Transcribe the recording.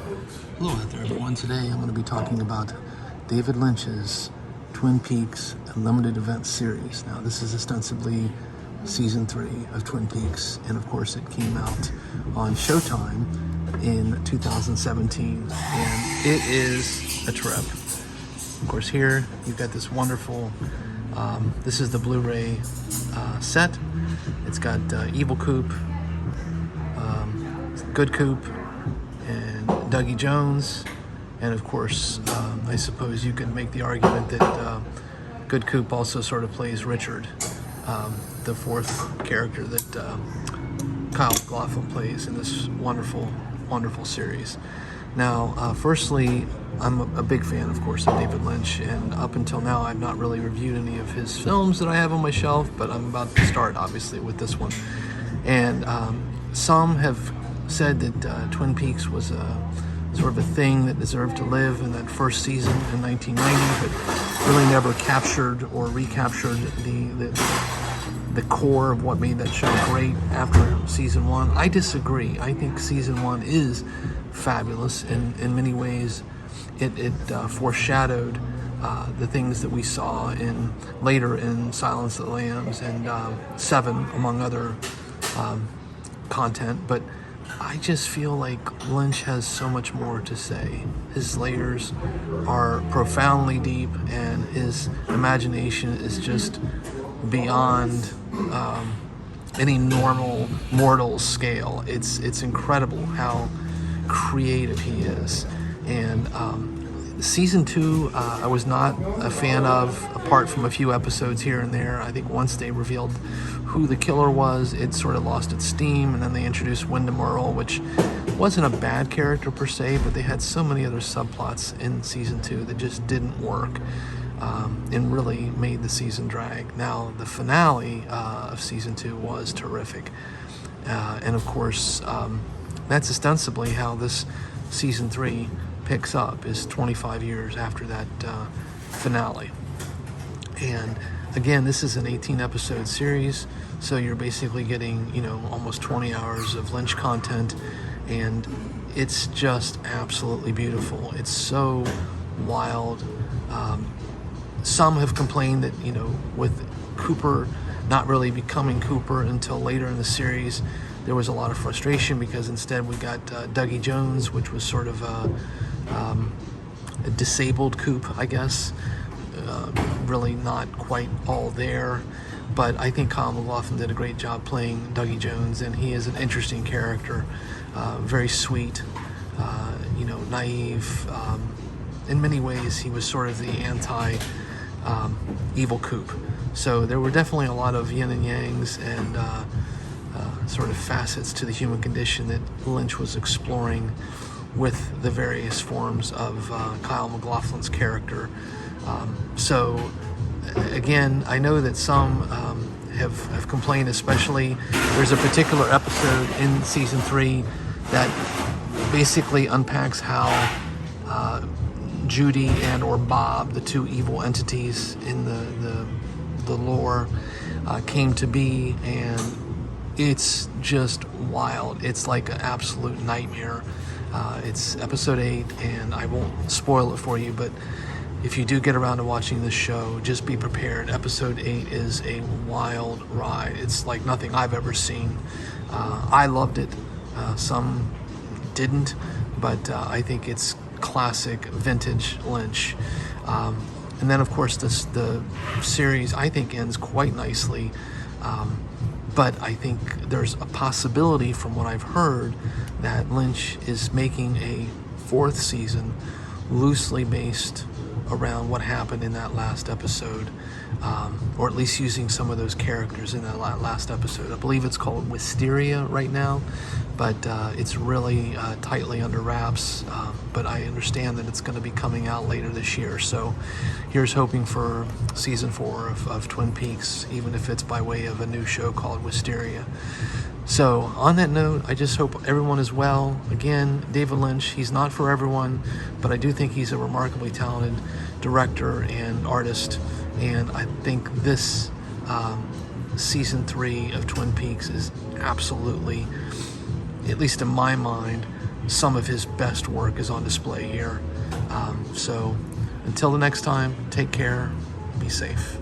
Hello out there, everyone. Today I'm going to be talking about David Lynch's Twin Peaks Limited Event Series. Now, this is ostensibly Season 3 of Twin Peaks, and of course it came out on Showtime in 2017, and it is a trip. Of course, here you've got this wonderful, this is the Blu-ray set. It's got Evil Coop, Good Coop, and Dougie Jones, and of course, I suppose you could make the argument that Good Coop also sort of plays Richard, the fourth character that Kyle MacLachlan plays in this wonderful, wonderful series. Now, firstly, I'm a big fan, of course, of David Lynch, and up until now, I've not really reviewed any of his films that I have on my shelf, but I'm about to start, obviously, with this one. And some have said that Twin Peaks was a sort of a thing that deserved to live in that first season in 1990, but really never captured or recaptured the core of what made that show great after season one. I disagree. I think season one is fabulous, and in many ways it foreshadowed the things that we saw later in Silence of the Lambs and Seven, among other content. But I just feel like Lynch has so much more to say. His layers are profoundly deep, and his imagination is just beyond any normal mortal scale. It's incredible how creative he is. And season 2 I was not a fan of, apart from a few episodes here and there. I think once they revealed who the killer was, it sort of lost its steam, and then they introduced Wyndham Earle, which wasn't a bad character per se, but they had so many other subplots in season 2 that just didn't work, and really made the season drag. Now, the finale of season 2 was terrific, and of course that's ostensibly how this season 3 picks up, is 25 years after that finale. And again, this is an 18 episode series, so you're basically getting, almost 20 hours of Lynch content, and it's just absolutely beautiful. It's so wild. Some have complained that, with Cooper not really becoming Cooper until later in the series, there was a lot of frustration because instead we got Dougie Jones, which was sort of a disabled Coop, I guess. Really not quite all there, but I think Kyle MacLachlan did a great job playing Dougie Jones, and he is an interesting character, very sweet, naive. In many ways, he was sort of the anti-evil Coop. So there were definitely a lot of yin and yangs and sort of facets to the human condition that Lynch was exploring with the various forms of Kyle MacLachlan's character. So again, I know that some have complained, especially there's a particular episode in season 3 that basically unpacks how Judy and or Bob, the two evil entities in the lore, came to be, and it's just wild. It's like an absolute nightmare. It's episode 8, and I won't spoil it for you, but if you do get around to watching this show, just be prepared. Episode 8 is a wild ride. It's like nothing I've ever seen. I loved it. Some didn't, but I think it's classic vintage Lynch. And then, of course, the series, I think, ends quite nicely. But I think there's a possibility, from what I've heard, that Lynch is making a 4th season loosely based around what happened in that last episode, or at least using some of those characters in that last episode. I believe it's called Wisteria right now, but it's really tightly under wraps, but I understand that it's going to be coming out later this year. So here's hoping for season 4 of Twin Peaks, even if it's by way of a new show called Wisteria. So on that note, I just hope everyone is well. Again, David Lynch, he's not for everyone, but I do think he's a remarkably talented director and artist, and I think this season 3 of Twin Peaks is absolutely, at least in my mind, some of his best work is on display here. So until the next time, take care, be safe.